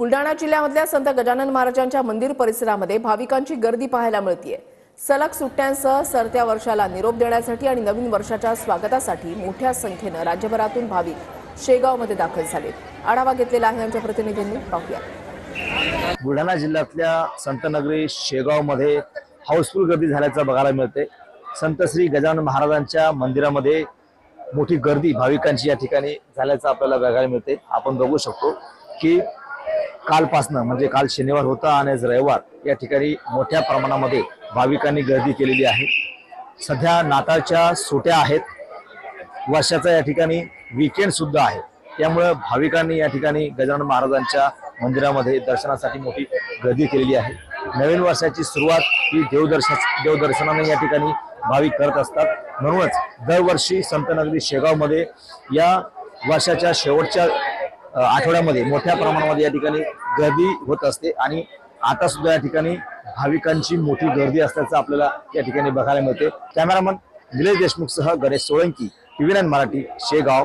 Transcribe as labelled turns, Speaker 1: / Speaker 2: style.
Speaker 1: बुलढाणा जिल्ह्यामधल्या संत गजानन महाराजांच्या मंदिर परिसरामध्ये भाविकांची गर्दी पाहायला मिळतेय। सलग सुट्ट्यांसह सरत्या वर्षाला निरोप देण्यासाठी आणि नवीन वर्षाच्या स्वागतासाठी मोठ्या संख्येने राज्यभरातून भाविक शेगावमध्ये दाखल झाले। आढावा घेतलेला आहे आमच्या प्रतिनिधींनी, पाहूया।
Speaker 2: बुलढाणा जिल्ह्यातल्या संतनगरी शेगावमध्ये हाऊसफुल गर्दी झाल्याचं बघायला मिळते। संत श्री गजानन महाराजांच्या मंदिरामध्ये मोठी गर्दी भाविकांची या ठिकाणी झाल्याचं आपल्याला बघायला मिळते। आपण बघू शकतो की कालपासनं म्हणजे काल शनिवार होता आणि आज रविवार या ठिकाणी मोठ्या प्रमाणामध्ये भाविकांनी गर्दी केलेली आहे। सध्या नाताळच्या सुट्ट्या आहेत, वर्षाचा या ठिकाणी वीकेंड सुद्धा आहे, त्यामुळे भाविकांनी या ठिकाणी गजानन महाराजांच्या मंदिरामध्ये दर्शनासाठी मोठी गर्दी केलेली आहे। नवीन वर्षाची सुरुवात ही देवदर्शनाने या ठिकाणी भाविक करत असतात। म्हणूनच दरवर्षी संतनगरी शेगावमध्ये या वर्षाच्या शेवटच्या आठवड्यामध्ये मोठ्या प्रमाणामध्ये या ठिकाणी गर्दी होत असते आणि आता सुद्धा या ठिकाणी भाविकांची मोठी गर्दी असल्याचं आपल्याला या ठिकाणी बघायला मिळते। कॅमेरामन निलेश देशमुख सह गणेश सोळंकी, TV9 मराठी, शेगाव।